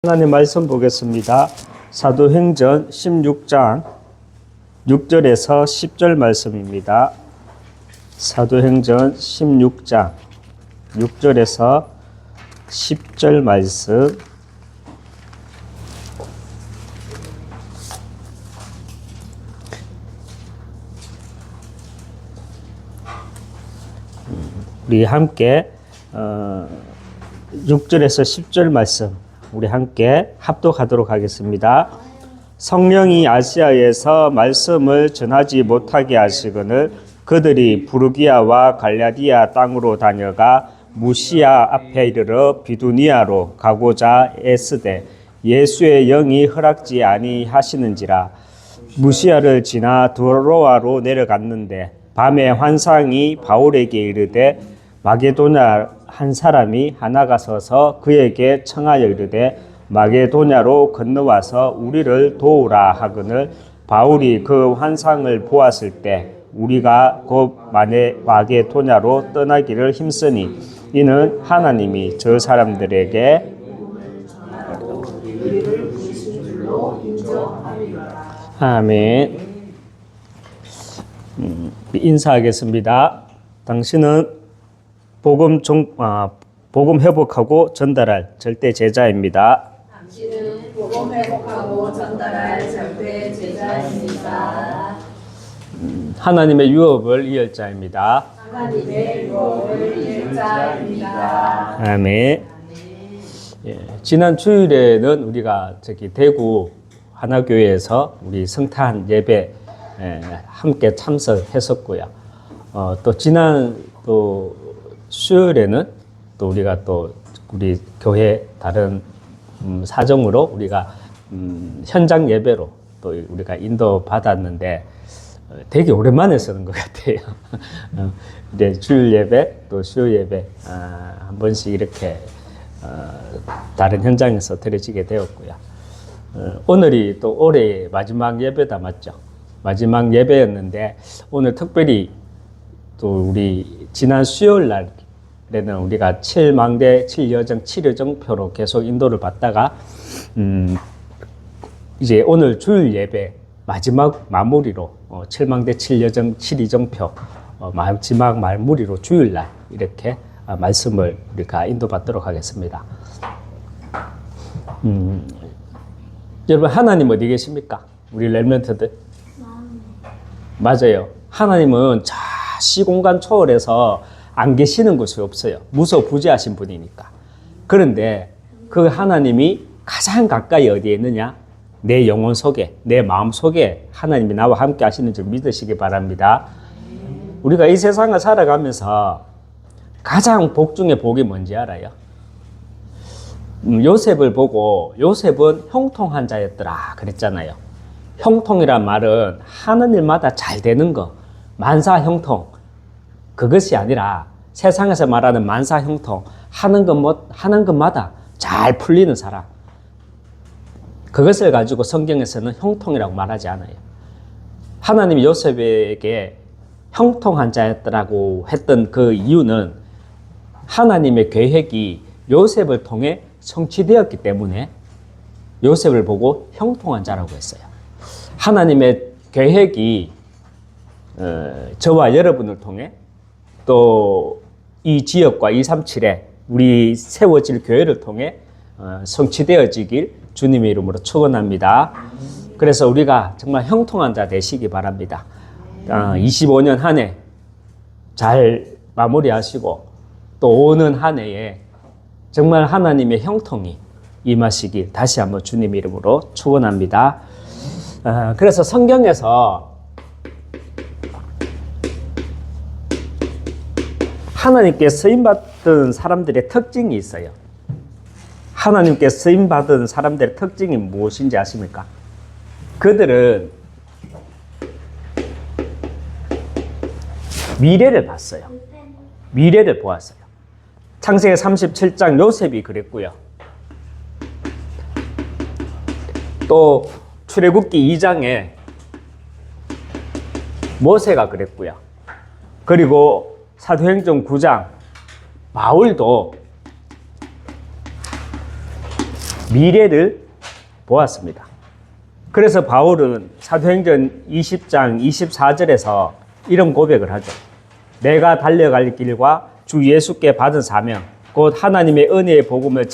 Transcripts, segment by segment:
하나님 말씀 보겠습니다. 사도행전 16장 6절에서 10절 말씀입니다. 사도행전 16장 6절에서 10절 말씀. 우리 함께 6절에서 10절 말씀 우리 함께 합독하도록 하겠습니다. 성령이 아시아에서 말씀을 전하지 못하게 하시거늘 그들이 부르기아와 갈라디아 땅으로 다녀가 무시아 앞에 이르러 비두니아로 가고자 애쓰되 예수의 영이 허락지 아니하시는지라. 무시아를 지나 드로아로 내려갔는데 밤에 환상이 바울에게 이르되 마게도냐 한 사람이 하나가 서서 그에게 청하여 이르되 마게도냐로 건너와서 우리를 도우라 하거늘 바울이 그 환상을 보았을 때 우리가 곧 마게도냐로 떠나기를 힘쓰니 이는 하나님이 저 사람들에게 아멘. 인사하겠습니다. 당신은 복음 회복하고 전달할 절대 제자입니다. 당신은 복음 회복하고 전달할 절대 제자입니다. 하나님의 유업을 이을 자입니다. 하나님의 유업을 이을 자입니다. 아멘. 예, 지난 주일에는 우리가 대구 하나교회에서 우리 성탄 예배 함께 참석했었고요. 또 지난 수요일에는 또 우리가 또 우리 교회 다른 사정으로 우리가 현장 예배로 또 우리가 인도 받았는데 되게 오랜만에 쓰는 것 같아요. 이제 주일 예배 또 수요 예배 한 번씩 이렇게 다른 현장에서 드려지게 되었고요. 오늘이 또 올해의 마지막 예배다 맞죠? 마지막 예배였는데 오늘 특별히 또 우리 지난 수요일 날에는 우리가 7망대 7여정 7여정표로 계속 인도를 받다가 이제 오늘 주일 예배 마지막 마무리로 7망대 7여정 7이정표 마지막 마무리로 주일 날 이렇게 말씀을 우리가 인도받도록 하겠습니다. 여러분 하나님 어디 계십니까? 우리 렘넌트들 맞아요. 하나님은 시공간 초월해서 안 계시는 곳이 없어요. 무소부재하신 분이니까. 그런데 그 하나님이 가장 가까이 어디에 있느냐? 내 영혼 속에, 내 마음 속에 하나님이 나와 함께 하시는 줄 믿으시기 바랍니다. 우리가 이 세상을 살아가면서 가장 복 중에 복이 뭔지 알아요? 요셉을 보고 요셉은 형통한 자였더라 그랬잖아요. 형통이란 말은 하는 일마다 잘 되는 거, 만사형통. 그것이 아니라 세상에서 말하는 만사형통, 하는 것마다 잘 풀리는 사람. 그것을 가지고 성경에서는 형통이라고 말하지 않아요. 하나님이 요셉에게 형통한 자였더라고 했던 그 이유는 하나님의 계획이 요셉을 통해 성취되었기 때문에 요셉을 보고 형통한 자라고 했어요. 하나님의 계획이 저와 여러분을 통해 또 이 지역과 237에 우리 세워질 교회를 통해 성취되어지길 주님의 이름으로 축원합니다. 그래서 우리가 정말 형통한 자 되시기 바랍니다. 25년 한 해 잘 마무리하시고 또 오는 한 해에 정말 하나님의 형통이 임하시길 다시 한번 주님의 이름으로 축원합니다. 그래서 성경에서 하나님께 쓰임받은 사람들의 특징이 있어요. 하나님께 쓰임받은 사람들의 특징이 무엇인지 아십니까? 그들은 미래를 봤어요. 미래를 보았어요. 창세기 37장 요셉이 그랬고요. 또 출애굽기 2장에 모세가 그랬고요. 그리고 사도행전 9장 바울도 미래를 보았습니다. 그래서 바울은 사도행전 20장 24절에서 이런 고백을 하죠. 내가 달려갈 길과 주 예수께 받은 사명 곧 하나님의 은혜의 복음을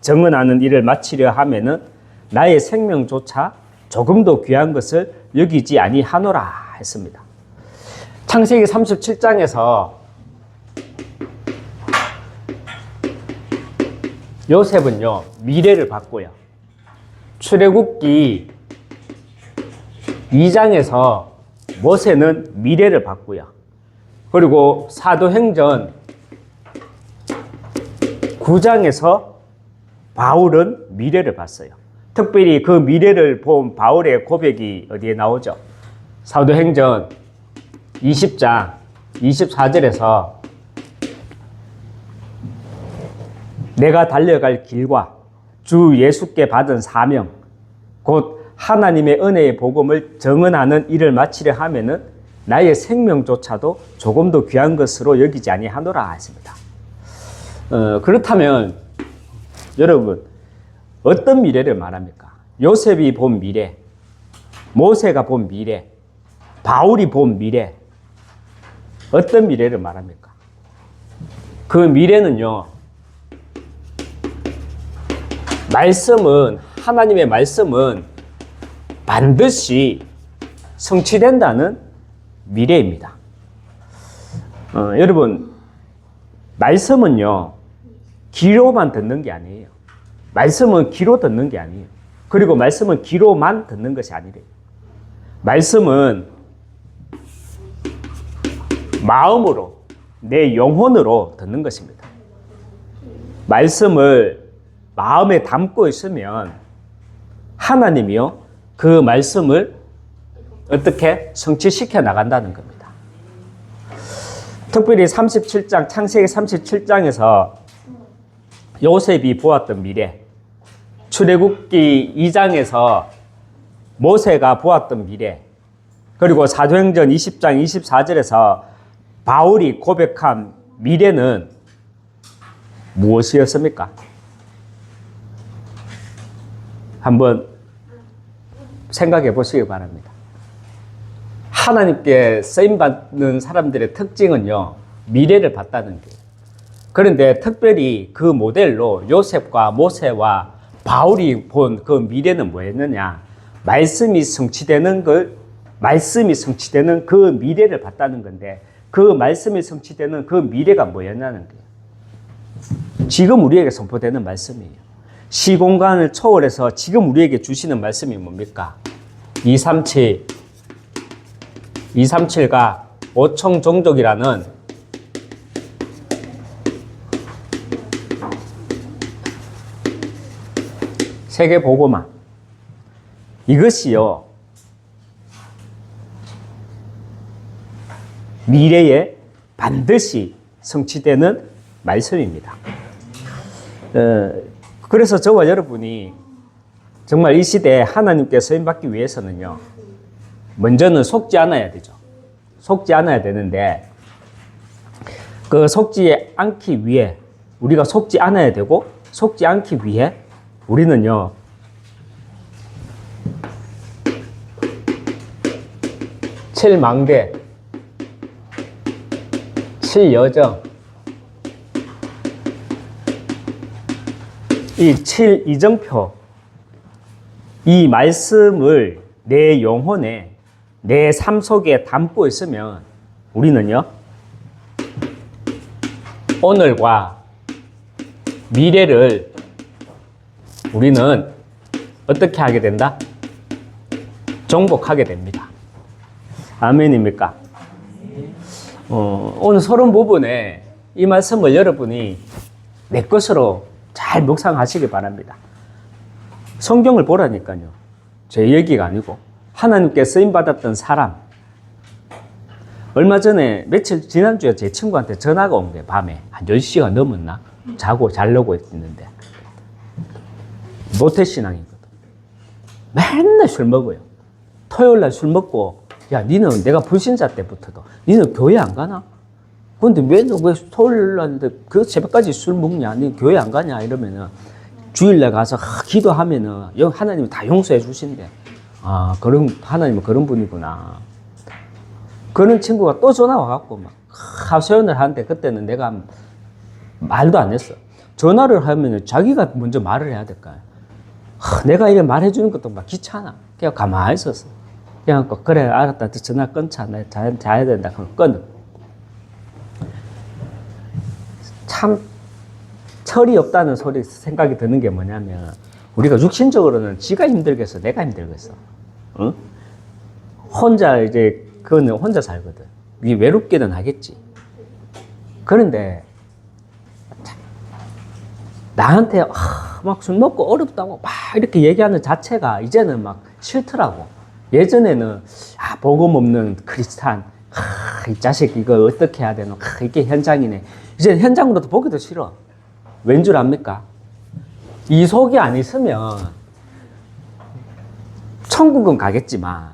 증언하는 일을 마치려 하면은 나의 생명조차 조금도 귀한 것을 여기지 아니하노라 했습니다. 창세기 37장에서 요셉은요 미래를 봤고요. 출애굽기 2장에서 모세는 미래를 봤고요. 그리고 사도행전 9장에서 바울은 미래를 봤어요. 특별히 그 미래를 본 바울의 고백이 어디에 나오죠? 사도행전 20장 24절에서 내가 달려갈 길과 주 예수께 받은 사명 곧 하나님의 은혜의 복음을 증언하는 일을 마치려 하면은 나의 생명조차도 조금도 귀한 것으로 여기지 아니하노라 했습니다. 그렇다면 여러분 어떤 미래를 말합니까? 요셉이 본 미래, 모세가 본 미래, 바울이 본 미래, 어떤 미래를 말합니까? 그 미래는요, 하나님의 말씀은 반드시 성취된다는 미래입니다. 여러분, 말씀은요, 귀로만 듣는 게 아니에요. 말씀은 귀로 듣는 게 아니에요. 그리고 말씀은 귀로만 듣는 것이 아니래요. 말씀은 마음으로, 내 영혼으로 듣는 것입니다. 말씀을 마음에 담고 있으면 하나님이요, 그 말씀을 어떻게 성취시켜 나간다는 겁니다. 특별히 37장, 창세기 37장에서 요셉이 보았던 미래, 출애굽기 2장에서 모세가 보았던 미래, 그리고 사도행전 20장 24절에서 바울이 고백한 미래는 무엇이었습니까? 한번 생각해 보시기 바랍니다. 하나님께 쓰임받는 사람들의 특징은요, 미래를 봤다는 거예요. 그런데 특별히 그 모델로 요셉과 모세와 바울이 본 그 미래는 뭐였느냐? 말씀이 성취되는 그 미래를 봤다는 건데, 그 말씀이 성취되는 그 미래가 뭐였냐는 거예요. 지금 우리에게 선포되는 말씀이에요. 시공간을 초월해서 지금 우리에게 주시는 말씀이 뭡니까? 237과 5천 종족이라는 세계 보고만, 이것이요 미래에 반드시 성취되는 말씀입니다. 그래서 저와 여러분이 정말 이 시대에 하나님께 쓰임받기 위해서는요, 먼저는 속지 않아야 되죠. 속지 않아야 되는데, 그 속지 않기 위해, 우리가 속지 않아야 되고, 속지 않기 위해 우리는요, 칠망대, 칠여정, 이 칠이정표, 이 말씀을 내 영혼에, 내 삶 속에 담고 있으면 우리는요, 오늘과 미래를 우리는 어떻게 하게 된다? 정복하게 됩니다. 아멘입니까? 오늘 서론 부분에 이 말씀을 여러분이 내 것으로 잘 묵상하시기 바랍니다. 성경을 보라니까요. 제 얘기가 아니고 하나님께 쓰임받았던 사람. 얼마 전에 지난주에 제 친구한테 전화가 온 거예요. 밤에 한 10시가 넘었나? 자려고 있는데 모태신앙이거든. 맨날 술 먹어요. 토요일날 술 먹고, 야, 니는 내가 불신자 때부터도 니는 교회 안 가나? 근데 왜 토요일날 그 새벽까지 술 먹냐? 니 교회 안 가냐? 이러면은 주일날 가서 기도하면은 하나님이 다 용서해 주신대. 아, 하나님은 그런 분이구나. 그런 친구가 또 전화 와갖고 막 하소연을 하는데 그때는 내가 말도 안 했어. 전화를 하면 자기가 먼저 말을 해야 될까요? 내가 이래 말해주는 것도 막 귀찮아. 그냥 가만히 있었어. 그냥 그래 알았다. 전화 끊자. 나 자야 된다. 그럼 끊어. 참 철이 없다는 소리 생각이 드는 게 뭐냐면 우리가 육신적으로는 지가 힘들겠어. 내가 힘들겠어. 응? 혼자 이제 그거는 혼자 살거든. 이게 외롭게는 하겠지. 그런데 나한테 막 술 먹고 어렵다고 막 이렇게 얘기하는 자체가 이제는 막 싫더라고. 예전에는 복음 없는 크리스찬, 이 자식 이거 어떻게 해야 되노? 이게 현장이네. 이제 현장으로도 보기도 싫어. 왠 줄 압니까? 이 속이 안 있으면 천국은 가겠지만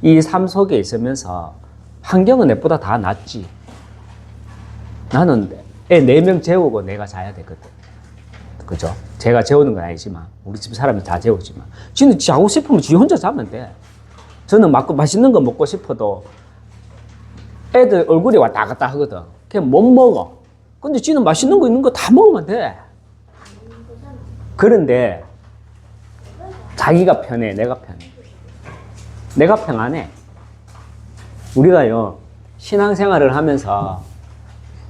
이 삶 속에 있으면서 환경은 내보다 다 낫지. 나는 애 4명 재우고 내가 자야 되거든. 그죠? 제가 재우는 건 아니지만 우리 집 사람이 다 재우지만 지는 자고 싶으면 지 혼자 자면 돼. 저는 맛있는 거 먹고 싶어도 애들 얼굴이 왔다 갔다 하거든. 그냥 못 먹어. 근데 지는 맛있는 거 있는 거 다 먹으면 돼. 그런데 자기가 편해, 내가 편해. 내가 평안해. 우리가요 신앙생활을 하면서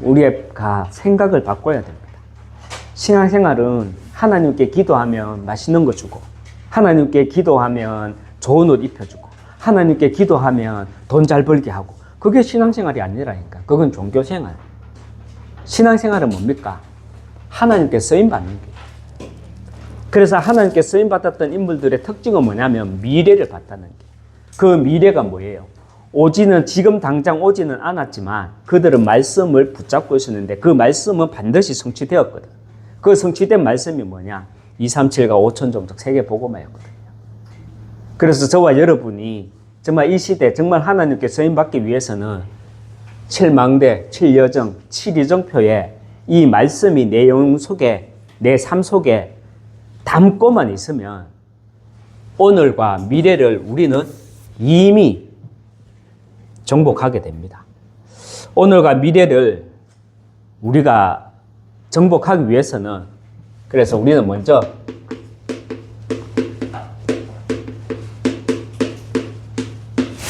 우리가 생각을 바꿔야 됩니다. 신앙생활은 하나님께 기도하면 맛있는 거 주고, 하나님께 기도하면 좋은 옷 입혀주고, 하나님께 기도하면 돈 잘 벌게 하고, 그게 신앙생활이 아니라니까. 그건 종교생활. 신앙생활은 뭡니까? 하나님께 쓰임받는 게. 그래서 하나님께 쓰임받았던 인물들의 특징은 뭐냐면 미래를 봤다는 게. 그 미래가 뭐예요? 지금 당장 오지는 않았지만 그들은 말씀을 붙잡고 있었는데 그 말씀은 반드시 성취되었거든. 그 성취된 말씀이 뭐냐? 237과 5천 종족 세계 복음화였거든요. 그래서 저와 여러분이 정말 이 시대 정말 하나님께 쓰임받기 위해서는 7망대, 7여정, 7이정표에 이 말씀이 내용 속에 내 삶 속에 담고만 있으면 오늘과 미래를 우리는 이미 정복하게 됩니다. 오늘과 미래를 우리가 정복하기 위해서는 그래서 우리는 먼저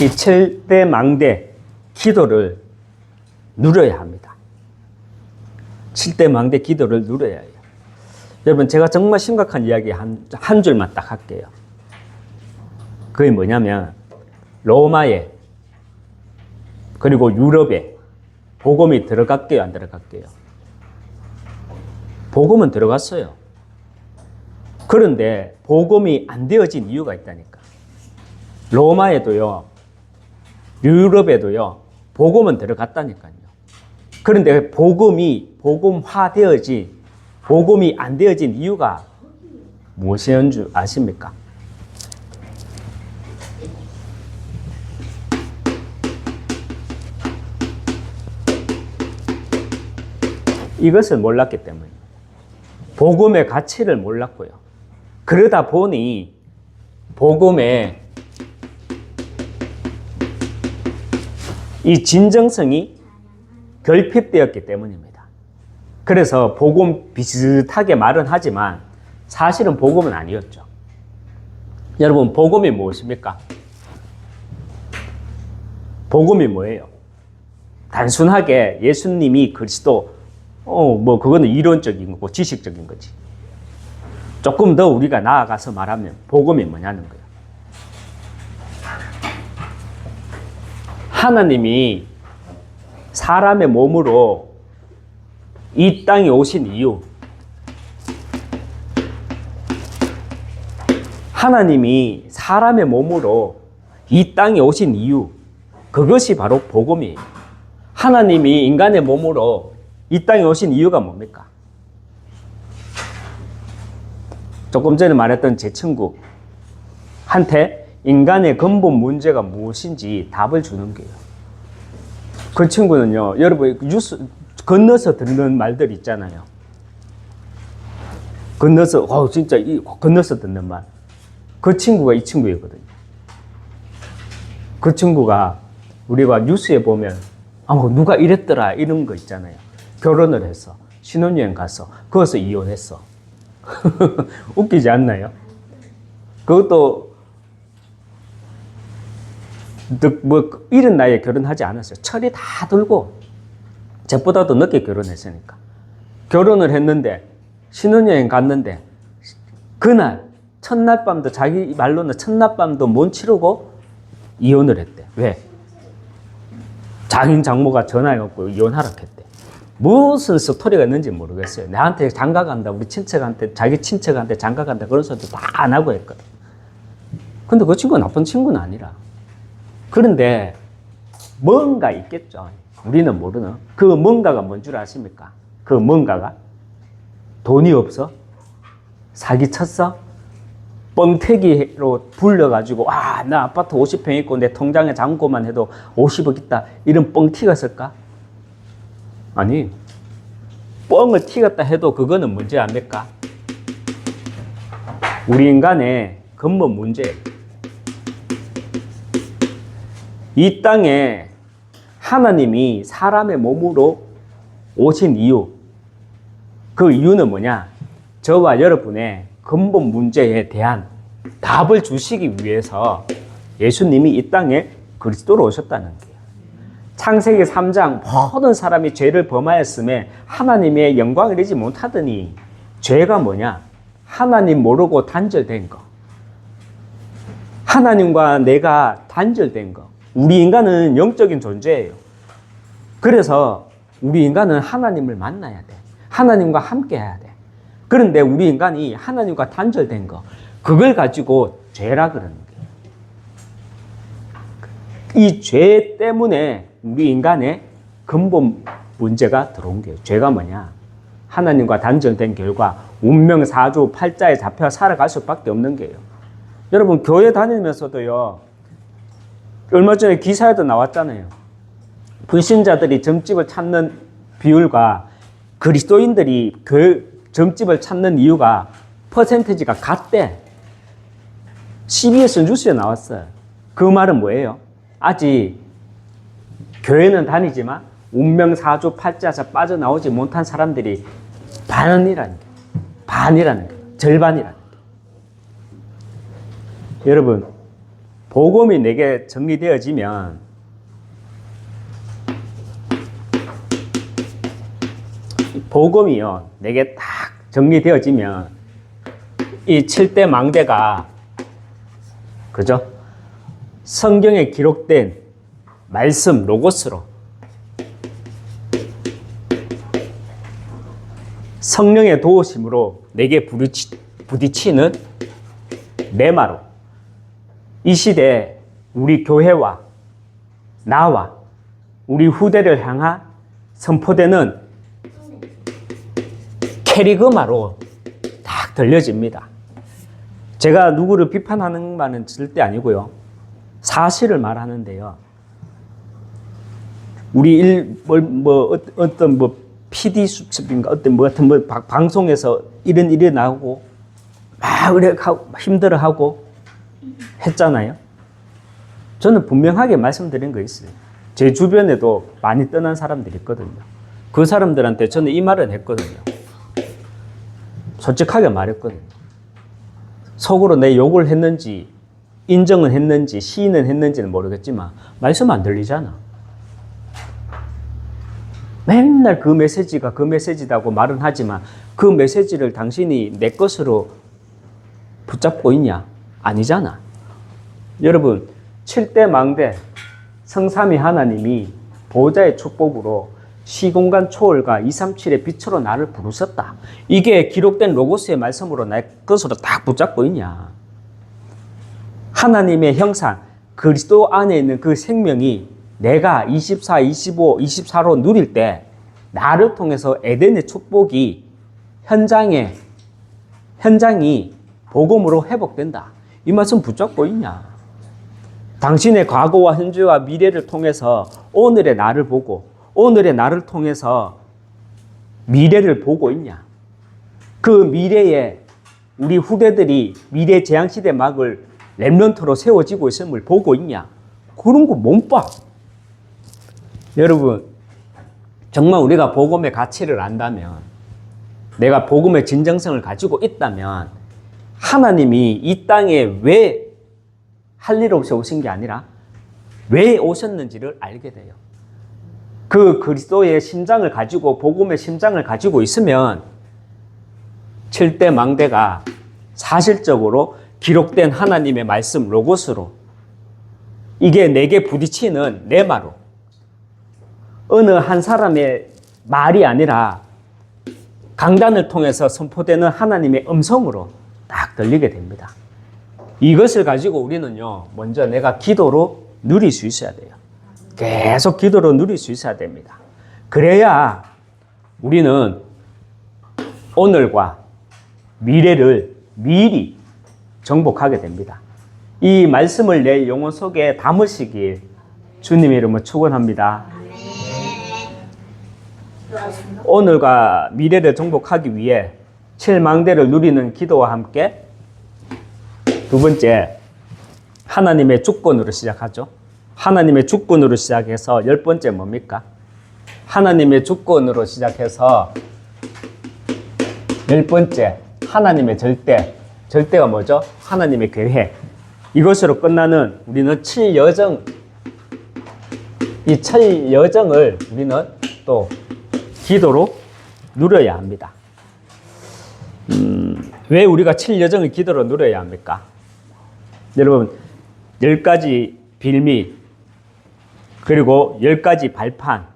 이 7대 망대 기도를 누려야 합니다. 7대 망대 기도를 누려야 해요. 여러분 제가 정말 심각한 이야기 한 줄만 딱 할게요. 그게 뭐냐면 로마에 그리고 유럽에 복음이 들어갈게요, 안 들어갈게요? 복음은 들어갔어요. 그런데 복음이 안 되어진 이유가 있다니까. 로마에도요, 유럽에도요, 복음은 들어갔다니까요. 그런데 복음이 안 되어진 이유가 무엇이었는 줄 아십니까? 이것을 몰랐기 때문입니다. 복음의 가치를 몰랐고요. 그러다 보니 복음의 이 진정성이 결핍되었기 때문입니다. 그래서 복음 비슷하게 말은 하지만 사실은 복음은 아니었죠. 여러분, 복음이 무엇입니까? 복음이 뭐예요? 단순하게 예수님이 그리스도, 그거는 이론적인 거고 지식적인 거지. 조금 더 우리가 나아가서 말하면 복음이 뭐냐는 거예요. 하나님이 사람의 몸으로 이 땅에 오신 이유, 하나님이 사람의 몸으로 이 땅에 오신 이유, 그것이 바로 복음이에요. 하나님이 인간의 몸으로 이 땅에 오신 이유가 뭡니까? 조금 전에 말했던 제 친구한테 인간의 근본 문제가 무엇인지 답을 주는 거예요. 그 친구는요, 여러분 뉴스 건너서 듣는 말들 있잖아요. 건너서 진짜 건너서 듣는 말. 그 친구가 이 친구였거든요. 그 친구가 우리가 뉴스에 보면 누가 이랬더라 이런 거 있잖아요. 결혼을 했어. 신혼여행 갔어. 거기서 이혼했어. 웃기지 않나요? 그것도 이른 나이에 결혼하지 않았어요. 철이 다 들고 저보다도 늦게 결혼했으니까. 결혼을 했는데 신혼여행 갔는데 그날 첫날 밤도 자기 말로는 첫날 밤도 못 치르고 이혼을 했대. 왜? 장인 장모가 전화해갖고 이혼하라고 했대. 무슨 스토리가 있는지 모르겠어요. 나한테 장가 간다, 우리 친척한테, 자기 친척한테 장가 간다 그런 소리도 다 안 하고 했거든. 근데 그 친구가 나쁜 친구는 아니라. 그런데 뭔가 있겠죠. 우리는 모르는. 그 뭔가가 뭔 줄 아십니까? 그 뭔가가 돈이 없어? 사기쳤어? 뻥태기로 불려가지고 나 아파트 50평 있고 내 통장에 잔고만 해도 50억 있다 이런 뻥튀가 쓸까? 아니, 뻥을 튀겼다 해도 그거는 문제 아닙니까? 우리 인간의 근본 문제예요. 이 땅에 하나님이 사람의 몸으로 오신 이유, 그 이유는 뭐냐? 저와 여러분의 근본 문제에 대한 답을 주시기 위해서 예수님이 이 땅에 그리스도로 오셨다는 거예요. 창세기 3장 모든 사람이 죄를 범하였음에 하나님의 영광을 이루지 못하더니 죄가 뭐냐? 하나님 모르고 단절된 거. 하나님과 내가 단절된 거. 우리 인간은 영적인 존재예요. 그래서 우리 인간은 하나님을 만나야 돼. 하나님과 함께 해야 돼. 그런데 우리 인간이 하나님과 단절된 거, 그걸 가지고 죄라 그러는 거예요. 이 죄 때문에 우리 인간의 근본 문제가 들어온 거예요. 죄가 뭐냐? 하나님과 단절된 결과 운명 사주 팔자에 잡혀 살아갈 수밖에 없는 거예요. 여러분 교회 다니면서도요, 얼마 전에 기사에도 나왔잖아요. 불신자들이 점집을 찾는 비율과 그리스도인들이 그 점집을 찾는 이유가 퍼센티지가 같대. CBS 뉴스에 나왔어요. 그 말은 뭐예요? 아직 교회는 다니지만 운명사주 팔자에서 빠져나오지 못한 사람들이 반이라는 게, 반이라는 게, 절반이라는 게. 여러분, 복음이 내게 정리되어지면 복음이요, 내게 딱 정리되어지면 이 7대 망대가, 그죠? 성경에 기록된 말씀, 로고스로 성령의 도우심으로 내게 부딪히는 레마로 이 시대에 우리 교회와 나와 우리 후대를 향한 선포되는 캐리그마로 딱 들려집니다. 제가 누구를 비판하는 말은 절대 아니고요. 사실을 말하는데요. 우리 어떤 PD 수첩인가 어떤 같은 방송에서 이런 일이 나오고 막 힘들어하고 했잖아요. 저는 분명하게 말씀드린 거 있어요. 제 주변에도 많이 떠난 사람들이 있거든요. 그 사람들한테 저는 이 말을 했거든요. 솔직하게 말했거든요. 속으로 내 욕을 했는지 인정은 했는지 시인은 했는지는 모르겠지만 말씀 안 들리잖아. 맨날 그 메시지가 그 메시지다고 말은 하지만 그 메시지를 당신이 내 것으로 붙잡고 있냐? 아니잖아. 여러분, 7대 망대 성삼위 하나님이 보호자의 축복으로 시공간 초월과 237의 빛으로 나를 부르셨다. 이게 기록된 로고스의 말씀으로 내 것으로 딱 붙잡고 있냐? 하나님의 형상, 그리스도 안에 있는 그 생명이 내가 24, 25, 24로 누릴 때 나를 통해서 에덴의 축복이 현장이 복음으로 회복된다. 이 말씀 붙잡고 있냐? 당신의 과거와 현재와 미래를 통해서 오늘의 나를 보고 오늘의 나를 통해서 미래를 보고 있냐? 그 미래에 우리 후대들이 미래 재앙시대 막을 렘넌트로 세워지고 있음을 보고 있냐? 그런 거 못 봐. 여러분, 정말 우리가 복음의 가치를 안다면, 내가 복음의 진정성을 가지고 있다면, 하나님이 이 땅에 왜 할 일 없이 오신 게 아니라 왜 오셨는지를 알게 돼요. 그 그리스도의 심장을 가지고, 복음의 심장을 가지고 있으면 7대 망대가 사실적으로 기록된 하나님의 말씀 로고스로, 이게 내게 부딪히는 레마로, 어느 한 사람의 말이 아니라 강단을 통해서 선포되는 하나님의 음성으로 딱 들리게 됩니다. 이것을 가지고 우리는요, 먼저 내가 기도로 누릴 수 있어야 돼요. 계속 기도로 누릴 수 있어야 됩니다. 그래야 우리는 오늘과 미래를 미리 정복하게 됩니다. 이 말씀을 내 영혼 속에 담으시길 주님의 이름으로 축원합니다. 오늘과 미래를 정복하기 위해 7망대를 누리는 기도와 함께 두 번째, 하나님의 주권으로 시작하죠. 하나님의 주권으로 시작해서 10번째 뭡니까? 하나님의 주권으로 시작해서 10번째, 하나님의 절대. 절대가 뭐죠? 하나님의 계획. 이것으로 끝나는 우리는 7여정, 이 7여정을 우리는 또 기도로 누려야 합니다. 왜 우리가 7여정을 기도로 누려야 합니까? 여러분, 10가지 빌미, 그리고 10가지 발판,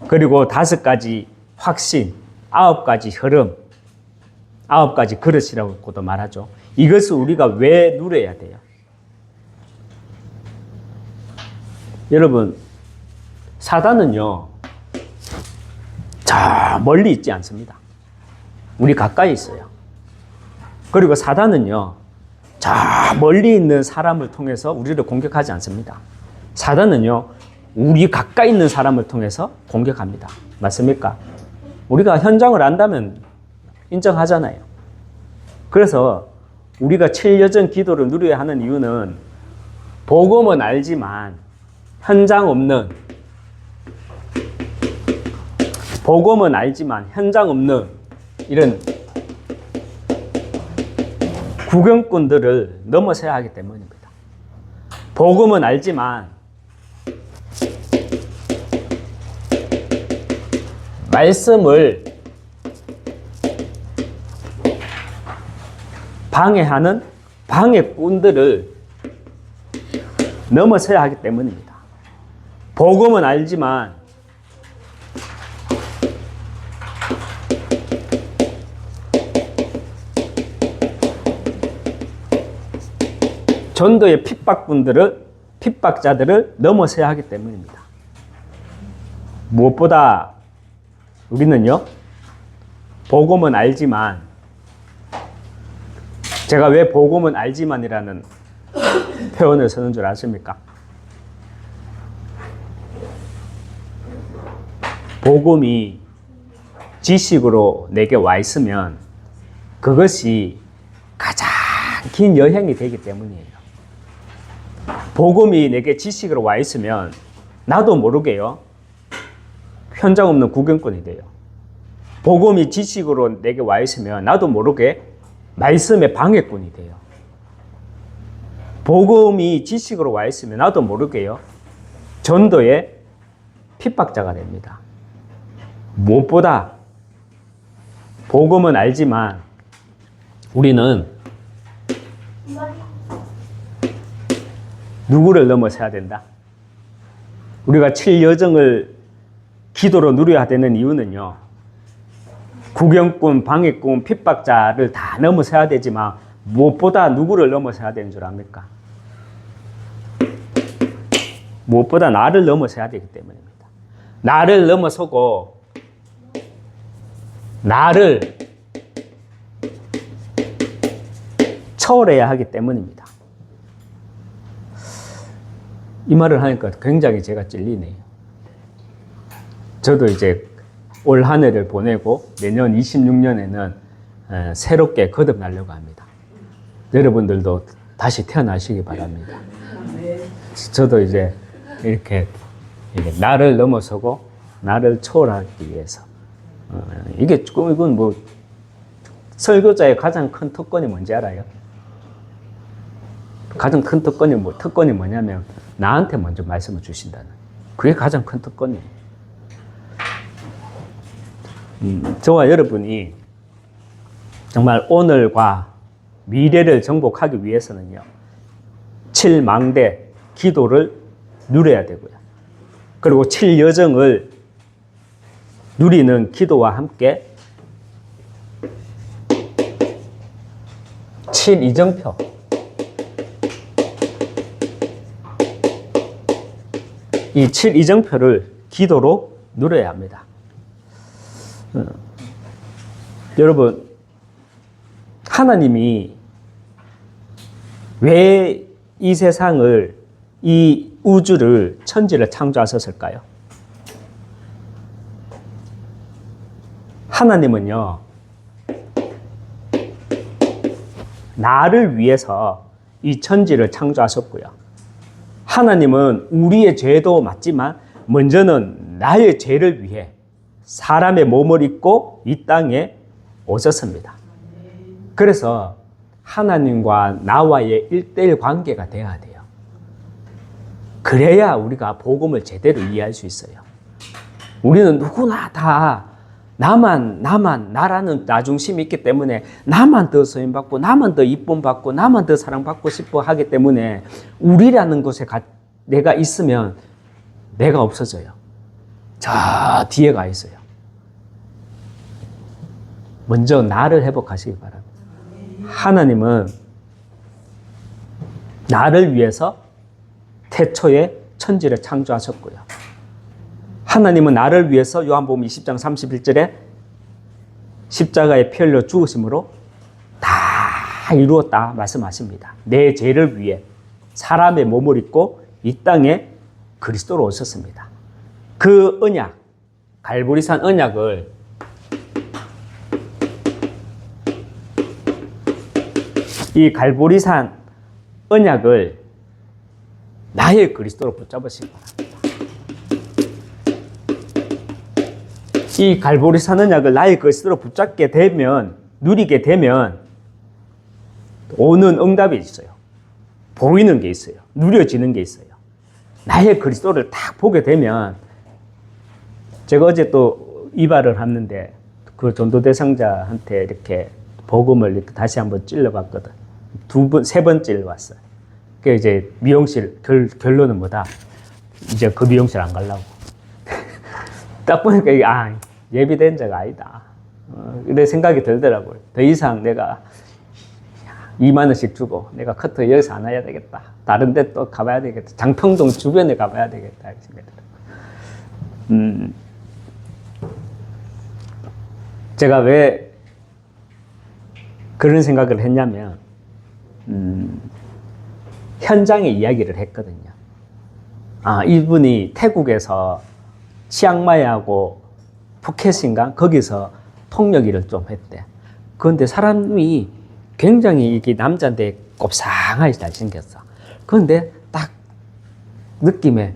그리고 5가지 확신, 9가지 흐름, 9가지 그릇이라고도 말하죠. 이것을 우리가 왜 누려야 돼요? 여러분, 사단은요, 저 멀리 있지 않습니다. 우리 가까이 있어요. 그리고 사단은요, 저 멀리 있는 사람을 통해서 우리를 공격하지 않습니다. 사단은요, 우리 가까이 있는 사람을 통해서 공격합니다. 맞습니까? 우리가 현장을 안다면 인정하잖아요. 그래서 우리가 7여정 기도를 누려야 하는 이유는 복음은 알지만 현장 없는, 복음은 알지만 현장 없는 이런 구경꾼들을 넘어서야 하기 때문입니다. 복음은 알지만 말씀을 방해하는 방해꾼들을 넘어서야 하기 때문입니다. 복음은 알지만 전도의 핍박자들을 넘어서야 하기 때문입니다. 무엇보다 우리는요, 복음은 알지만, 제가 왜 복음은 알지만이라는 표현을 쓰는 줄 아십니까? 복음이 지식으로 내게 와 있으면 그것이 가장 긴 여행이 되기 때문이에요. 복음이 내게 지식으로 와 있으면 나도 모르게요, 현장 없는 구경꾼이 돼요. 복음이 지식으로 내게 와 있으면 나도 모르게 말씀의 방해꾼이 돼요. 복음이 지식으로 와 있으면 나도 모르게요, 전도의 핍박자가 됩니다. 무엇보다 복음은 알지만 우리는 누구를 넘어서야 된다? 우리가 7여정을 기도로 누려야 되는 이유는요, 구경꾼, 방해꾼, 핍박자를 다 넘어서야 되지만 무엇보다 누구를 넘어서야 되는 줄 압니까? 무엇보다 나를 넘어서야 되기 때문입니다. 나를 넘어서고 나를 초월해야 하기 때문입니다. 이 말을 하니까 굉장히 제가 찔리네요. 저도 이제 올 한 해를 보내고 내년 26년에는 새롭게 거듭나려고 합니다. 여러분들도 다시 태어나시기 바랍니다. 저도 이제 이렇게 나를 넘어서고 나를 초월하기 위해서 이건 뭐 설교자의 가장 큰 특권이 뭔지 알아요? 가장 큰 특권이 뭐냐면 나한테 먼저 말씀을 주신다는, 그게 가장 큰 특권이에요. 저와 여러분이 정말 오늘과 미래를 정복하기 위해서는요, 7망대 기도를 누려야 되고요. 그리고 7여정을 누리는 기도와 함께 7이정표, 이 7이정표를 기도로 누려야 합니다. 여러분, 하나님이 왜 이 세상을, 이 우주를, 천지를 창조하셨을까요? 하나님은요, 나를 위해서 이 천지를 창조하셨고요. 하나님은 우리의 죄도 맞지만 먼저는 나의 죄를 위해 사람의 몸을 입고 이 땅에 오셨습니다. 그래서 하나님과 나와의 1:1 관계가 돼야 돼요. 그래야 우리가 복음을 제대로 이해할 수 있어요. 우리는 누구나 다 나라는 나중심이 있기 때문에 나만 더 소임받고 나만 더 이쁨받고 나만 더 사랑받고 싶어 하기 때문에 우리라는 곳에 내가 있으면 내가 없어져요. 저 뒤에 가 있어요. 먼저 나를 회복하시기 바랍니다. 하나님은 나를 위해서 태초에 천지를 창조하셨고요. 하나님은 나를 위해서 요한복음 20장 31절에 십자가에 피 흘려 죽으심으로 다 이루었다 말씀하십니다. 내 죄를 위해 사람의 몸을 입고 이 땅에 그리스도로 오셨습니다. 그 언약, 갈보리산 언약을 이 갈보리산 언약을 나의 그리스도로 붙잡으시기 바랍니다. 이 갈보리산 언약을 나의 그리스도로 붙잡게 되면, 누리게 되면 오는 응답이 있어요. 보이는 게 있어요. 누려지는 게 있어요. 나의 그리스도를 딱 보게 되면, 제가 어제 또 이발을 했는데 그 전도 대상자한테 이렇게 복음을 이렇게 다시 한번 찔러봤거든. 세 번 찔러봤어요. 그 이제 미용실 결론은 뭐다? 이제 그 미용실 안 가려고. 딱 보니까 예비된 자가 아니다. 이런 생각이 들더라고요. 더 이상 내가 2만 원씩 주고 내가 커터 여기서 안 해야 되겠다. 다른 데 또 가봐야 되겠다. 장평동 주변에 가봐야 되겠다. 이렇게 생각이 들어요. 제가 왜 그런 생각을 했냐면, 현장의 이야기를 했거든요. 이분이 태국에서 치앙마이하고 푸켓인가? 거기서 통역 일을 좀 했대. 그런데 사람이 굉장히 이게 남자인데 곱상하게 잘생겼어. 그런데 딱 느낌에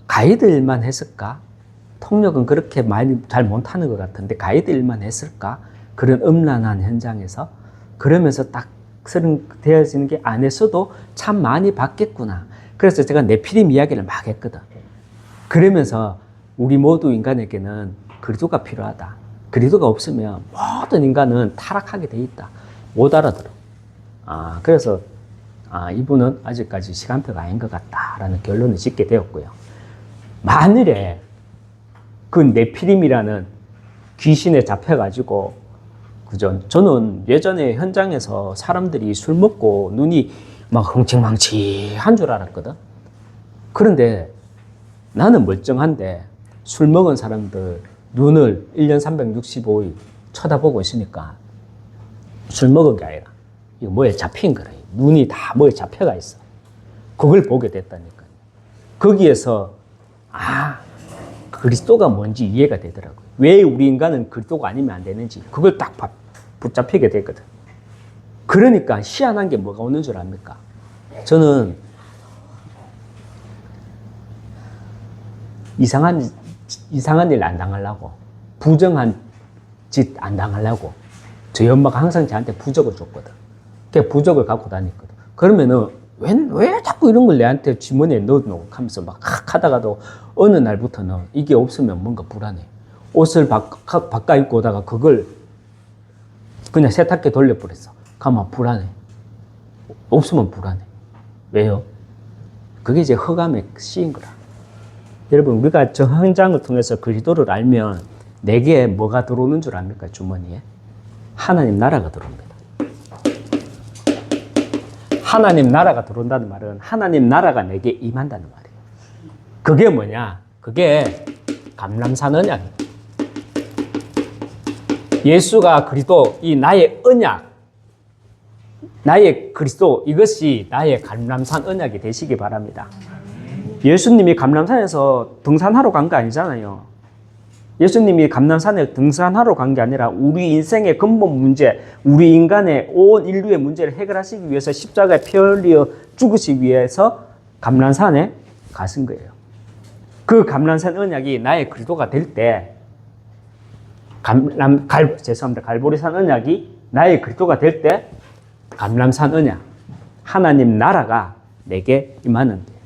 가이드 일만 했을까? 통역은 그렇게 많이 잘 못하는 것 같은데 가이드 일만 했을까? 그런 음란한 현장에서. 그러면서 딱 되어지는 게 안에서도 참 많이 받겠구나. 그래서 제가 네피림 이야기를 막 했거든. 그러면서 우리 모두 인간에게는 그리스도가 필요하다. 그리스도가 없으면 모든 인간은 타락하게 돼 있다. 못 알아들어. 그래서 이분은 아직까지 시간표가 아닌 것 같다라는 결론을 짓게 되었고요. 만일에 그 네피림이라는 귀신에 잡혀가지고, 그죠? 저는 예전에 현장에서 사람들이 술 먹고 눈이 막 흥청망치한 줄 알았거든. 그런데 나는 멀쩡한데 술 먹은 사람들 눈을 1년 365일 쳐다보고 있으니까 술 먹은 게 아니라 이거 뭐에 잡힌 거래. 눈이 다 뭐에 잡혀가 있어. 그걸 보게 됐다니까요. 거기에서 그리스도가 뭔지 이해가 되더라고요. 왜 우리 인간은 그리스도가 아니면 안 되는지 그걸 딱 붙잡히게 되거든. 그러니까 희한한 게 뭐가 오는 줄 압니까? 저는 이상한 일 안 당하려고, 부정한 짓 안 당하려고 저희 엄마가 항상 저한테 부적을 줬거든. 그 부적을 갖고 다녔거든. 그러면은 왜 자꾸 이런 걸 내한테 주머니에 넣어놓고 하면서 막 하다가도 어느 날부터는 이게 없으면 뭔가 불안해. 옷을 바꿔 입고 오다가 그걸 그냥 세탁기에 돌려버렸어. 가면 불안해. 없으면 불안해. 왜요? 그게 이제 흑암에 씌인 거라. 여러분, 우리가 저 현장을 통해서 그리스도를 알면 내게 뭐가 들어오는 줄 압니까? 주머니에? 하나님 나라가 들어옵니다. 하나님 나라가 들어온다는 말은 하나님 나라가 내게 임한다는 말이에요. 그게 뭐냐? 그게 감람산 언약이에요. 예수가 그리스도, 이 나의 언약, 나의 그리스도, 이것이 나의 감람산 언약이 되시기 바랍니다. 예수님이 감람산에서 등산하러 간 거 아니잖아요. 예수님이 감람산에 등산하러 간 게 아니라 우리 인생의 근본 문제, 우리 인간의 온 인류의 문제를 해결하시기 위해서 십자가에 피 흘려 죽으시기 위해서 감람산에 가신 거예요. 그 감람산 언약이 나의 그리스도가 될 때, 갈보리산 언약이 나의 그리스도가 될 때, 감람산 언약, 하나님 나라가 내게 임하는 거예요.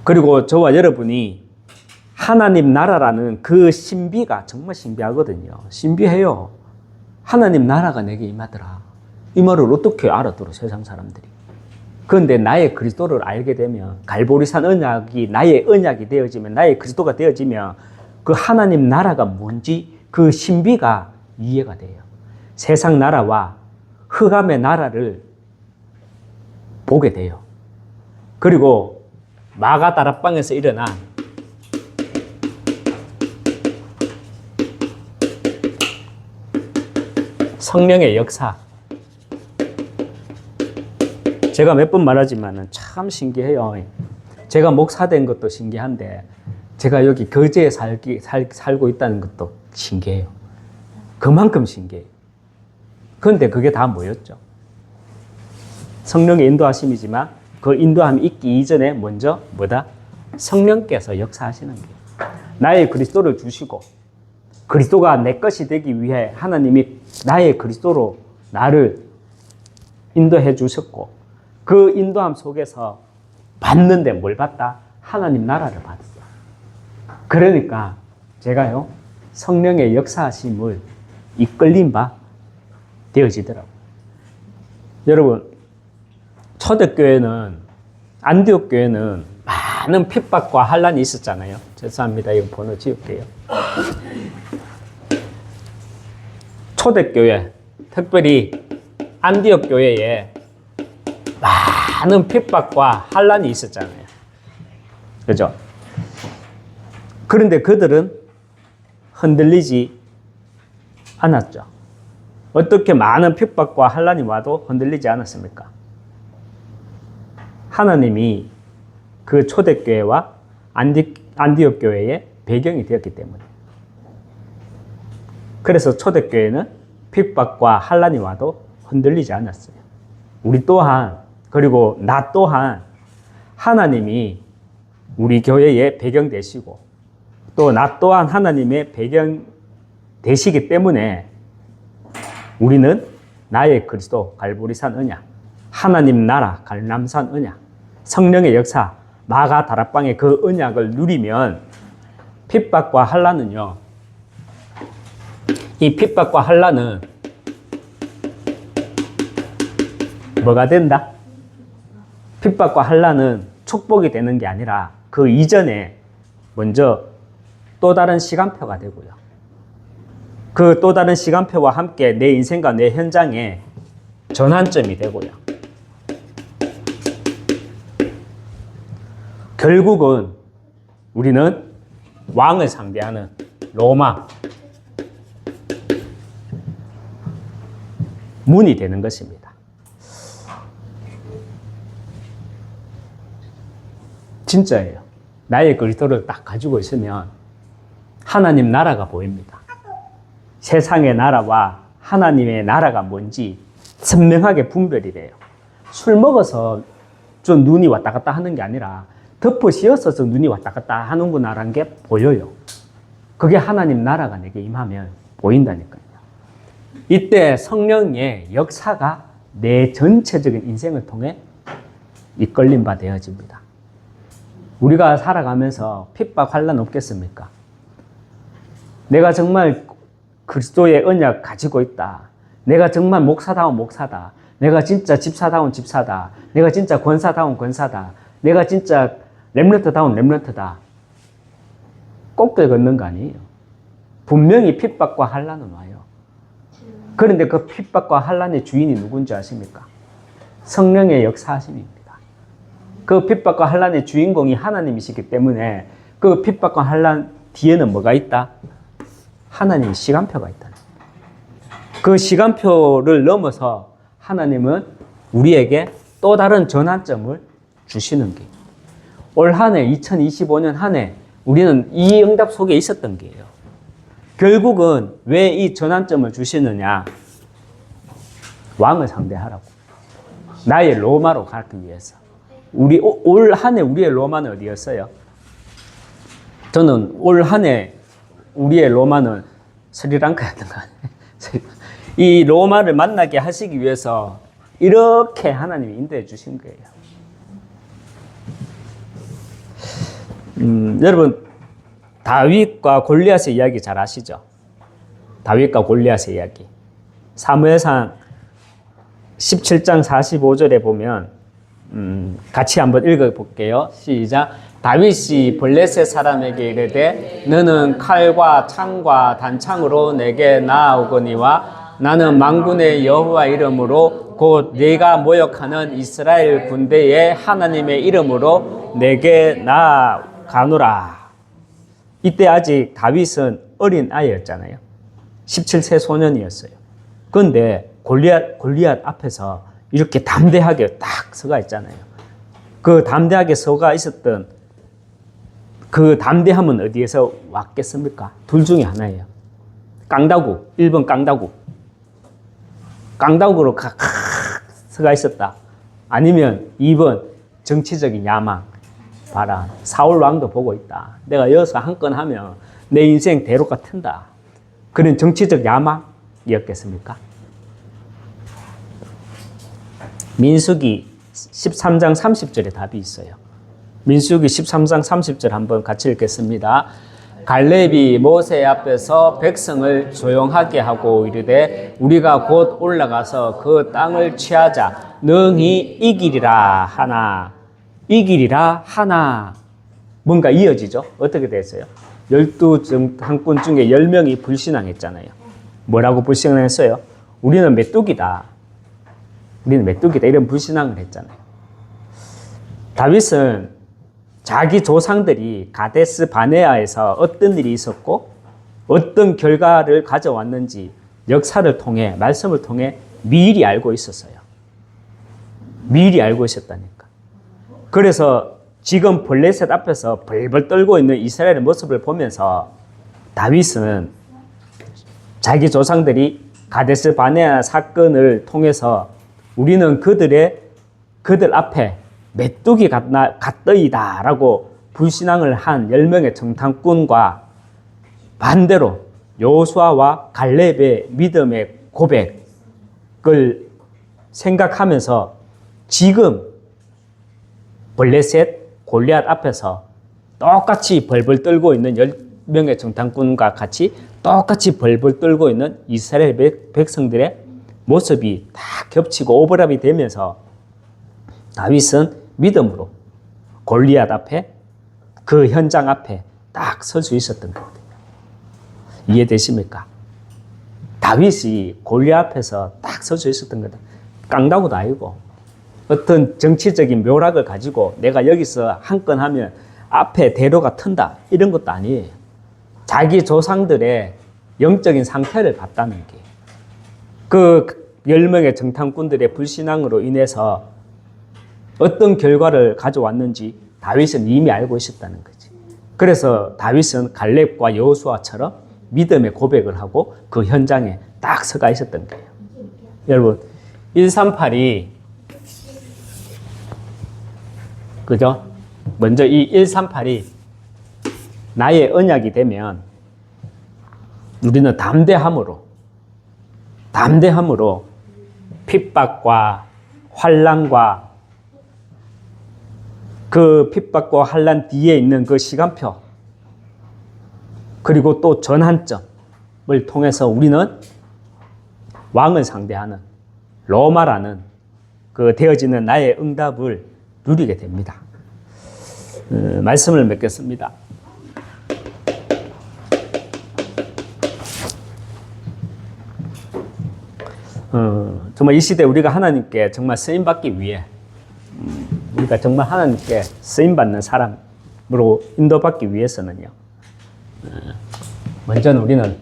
그리고 저와 여러분이 하나님 나라라는 그 신비가 정말 신비하거든요. 신비해요. 하나님 나라가 내게 임하더라. 이 말을 어떻게 알아들어, 세상 사람들이. 그런데 나의 그리스도를 알게 되면, 갈보리산 언약이 나의 언약이 되어지면, 나의 그리스도가 되어지면 그 하나님 나라가 뭔지 그 신비가 이해가 돼요. 세상 나라와 흑암의 나라를 보게 돼요. 그리고 마가다락방에서 일어난 성령의 역사, 제가 몇 번 말하지만 참 신기해요. 제가 목사된 것도 신기한데 제가 여기 거제에 살고 있다는 것도 신기해요. 그만큼 신기해요. 그런데 그게 다 뭐였죠? 성령의 인도하심이지만 그 인도함이 있기 이전에 먼저 뭐다? 성령께서 역사하시는 거예요. 나의 그리스도를 주시고 그리스도가 내 것이 되기 위해 하나님이 나의 그리스도로 나를 인도해 주셨고 그 인도함 속에서 받는데 뭘 받다? 하나님 나라를 받았어. 그러니까 제가요 성령의 역사하심을 이끌린 바 되어지더라고요. 여러분, 초대교회는, 안디옥 교회는 많은 핍박과 환란이 있었잖아요. 죄송합니다. 이거 번호 지울게요. 초대교회, 특별히 안디옥 교회에 많은 핍박과 환란이 있었잖아요. 그죠? 그런데 그들은 흔들리지 않았죠. 어떻게 많은 핍박과 환란이 와도 흔들리지 않았습니까? 하나님이 그 초대교회와 안디옥 교회의 배경이 되었기 때문에. 그래서 초대교회는 핍박과 환란이 와도 흔들리지 않았어요. 우리 또한, 그리고 나 또한 하나님이 우리 교회의 배경 되시고 또 나 또한 하나님의 배경 되시기 때문에 우리는 나의 그리스도 갈보리산 언약, 하나님 나라 갈람산 언약, 성령의 역사 마가 다락방의 그 언약을 누리면 핍박과 환란은요, 이 핍박과 환란은 뭐가 된다? 핍박과 환란은 축복이 되는 게 아니라 그 이전에 먼저 또 다른 시간표가 되고요. 그 또 다른 시간표와 함께 내 인생과 내 현장에 전환점이 되고요. 결국은 우리는 왕을 상대하는 로마 문이 되는 것입니다. 진짜예요. 나의 그리스도를 딱 가지고 있으면 하나님 나라가 보입니다. 세상의 나라와 하나님의 나라가 뭔지 선명하게 분별이 돼요. 술 먹어서 좀 눈이 왔다 갔다 하는 게 아니라 덮어 씌었어서 눈이 왔다 갔다 하는구나라는 게 보여요. 그게 하나님 나라가 내게 임하면 보인다니까요. 이때 성령의 역사가 내 전체적인 인생을 통해 이끌림 바 되어집니다. 우리가 살아가면서 핍박 환난 없겠습니까? 내가 정말 그리스도의 언약 가지고 있다. 내가 정말 목사다운 목사다. 내가 진짜 집사다운 집사다. 내가 진짜 권사다운 권사다. 내가 진짜 렘넌트다운 렘넌트다. 꽃길 걷는 거 아니에요. 분명히 핍박과 환난은 와요. 그런데 그 핍박과 환난의 주인이 누군지 아십니까? 성령의 역사하심입니다. 그 핍박과 환난의 주인공이 하나님이시기 때문에 그 핍박과 환난 뒤에는 뭐가 있다? 하나님의 시간표가 있다. 그 시간표를 넘어서 하나님은 우리에게 또 다른 전환점을 주시는 게 올 한 해 2025년 한 해 우리는 이 응답 속에 있었던 게예요. 결국은 왜 이 전환점을 주시느냐? 왕을 상대하라고. 나의 로마로 가기 위해서. 우리 올 한 해 우리의 로마는 어디였어요? 저는 올 한 해 우리의 로마는 스리랑카였던 거 아니에요? 이 로마를 만나게 하시기 위해서 이렇게 하나님이 인도해 주신 거예요. 여러분 다윗과 골리앗의 이야기 잘 아시죠? 다윗과 골리앗의 이야기. 사무엘상 17장 45절에 보면 같이 한번 읽어볼게요. 시작. 다윗이 블레셋 사람에게 이르되 너는 칼과 창과 단창으로 내게 나아오거니와 나는 만군의 여호와 이름으로 곧 네가 모욕하는 이스라엘 군대의 하나님의 이름으로 내게 나아가노라. 이때 아직 다윗은 어린 아이였잖아요. 17세 소년이었어요. 그런데 골리앗 앞에서 이렇게 담대하게 딱 서가 있잖아요. 그 담대하게 서가 있었던 그 담대함은 어디에서 왔겠습니까? 둘 중에 하나예요. 깡다구, 1번 깡다구. 깡다구로 서가 있었다. 아니면 2번 정치적인 야망. 봐라, 사울 왕도 보고 있다. 내가 여기서 한 건 하면 내 인생 대로가 튼다. 그런 정치적 야망이었겠습니까? 민수기 13장 30절에 답이 있어요. 민수기 13장 30절 한번 같이 읽겠습니다. 갈렙이 모세 앞에서 백성을 조용하게 하고 이르되 우리가 곧 올라가서 그 땅을 취하자 능히 이기리라 하나. 이기리라 하나. 뭔가 이어지죠? 어떻게 됐어요? 12정탐꾼 중에 10명이 불신앙했잖아요. 뭐라고 불신앙했어요? 우리는 메뚜기다. 우리는 메뚜기다. 이런 불신앙을 했잖아요. 다윗은 자기 조상들이 가데스 바네아에서 어떤 일이 있었고 어떤 결과를 가져왔는지 역사를 통해, 말씀을 통해 미리 알고 있었어요. 미리 알고 있었다니까. 그래서 지금 블레셋 앞에서 벌벌 떨고 있는 이스라엘의 모습을 보면서 다윗은 자기 조상들이 가데스 바네아 사건을 통해서 우리는 그들 앞에 메뚜기 같더이다 라고 불신앙을 한 10명의 정탐꾼과 반대로 여호수아와 갈렙의 믿음의 고백을 생각하면서 지금 블레셋 골리앗 앞에서 똑같이 벌벌 떨고 있는 10명의 정탐꾼과 같이 똑같이 벌벌 떨고 있는 이스라엘 백성들의 모습이 다 겹치고 오버랩이 되면서 다윗은 믿음으로 골리앗 앞에 그 현장 앞에 딱 설 수 있었던 거거든요. 이해되십니까? 다윗이 골리앗 앞에서 딱 설 수 있었던 거다. 깡다구도 아니고 어떤 정치적인 묘락을 가지고 내가 여기서 한 건 하면 앞에 대로가 튼다 이런 것도 아니에요. 자기 조상들의 영적인 상태를 봤다는 게 그 10명의 정탐꾼들의 불신앙으로 인해서 어떤 결과를 가져왔는지 다윗은 이미 알고 있었다는 거지. 그래서 다윗은 갈렙과 여호수아처럼 믿음의 고백을 하고 그 현장에 딱 서가 있었던 거예요. 여러분, 138이 그죠? 먼저 이 138이 나의 언약이 되면 우리는 담대함으로 핍박과 환난과 그 핍박과 환난 뒤에 있는 그 시간표 그리고 또 전환점을 통해서 우리는 왕을 상대하는 로마라는 그 되어지는 나의 응답을 누리게 됩니다. 말씀을 맺겠습니다. 정말 이 시대 우리가 하나님께 정말 쓰임받기 위해 우리가 정말 하나님께 쓰임받는 사람으로 인도받기 위해서는요. 먼저는 우리는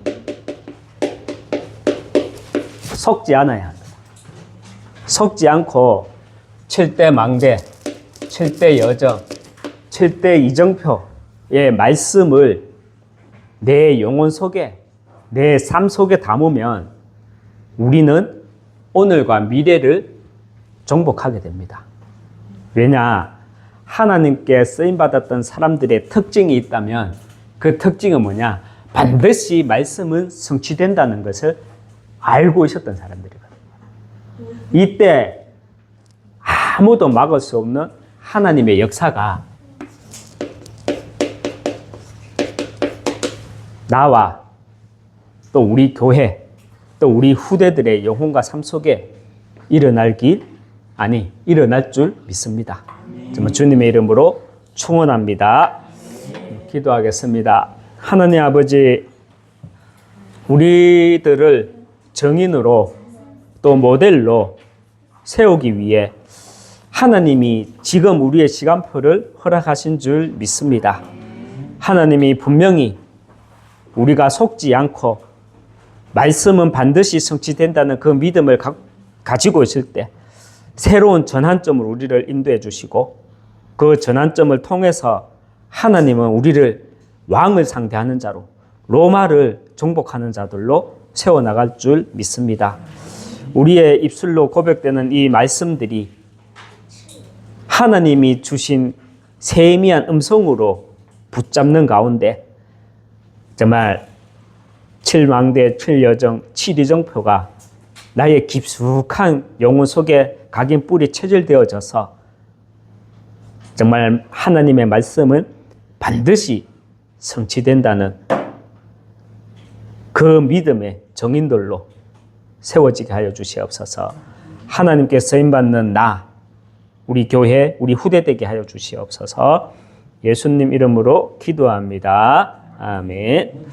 속지 않아야 합니다. 속지 않고 7대 망대, 7대 여정, 7대 이정표의 말씀을 내 영혼 속에, 내 삶 속에 담으면 우리는 오늘과 미래를 정복하게 됩니다. 왜냐? 하나님께 쓰임받았던 사람들의 특징이 있다면 그 특징은 뭐냐? 반드시 말씀은 성취된다는 것을 알고 있었던 사람들이거든요. 이때 아무도 막을 수 없는 하나님의 역사가 나와 또 우리 교회 또 우리 후대들의 영혼과 삶 속에 일어날 줄 믿습니다. 정말 주님의 이름으로 축원합니다. 기도하겠습니다. 하나님 아버지, 우리들을 정인으로 또 모델로 세우기 위해 하나님이 지금 우리의 시간표를 허락하신 줄 믿습니다. 하나님이 분명히 우리가 속지 않고 말씀은 반드시 성취된다는 그 믿음을 가지고 있을 때 새로운 전환점으로 우리를 인도해 주시고 그 전환점을 통해서 하나님은 우리를 왕을 상대하는 자로 로마를 정복하는 자들로 세워나갈 줄 믿습니다. 우리의 입술로 고백되는 이 말씀들이 하나님이 주신 세미한 음성으로 붙잡는 가운데 정말 7망대, 7여정, 7이정표가 나의 깊숙한 영혼 속에 각인 뿌리 체질되어져서 정말 하나님의 말씀은 반드시 성취된다는 그 믿음의 정인들로 세워지게 하여 주시옵소서. 하나님께 쓰임받는 나, 우리 교회, 우리 후대 되게 하여 주시옵소서. 예수님 이름으로 기도합니다. 아멘.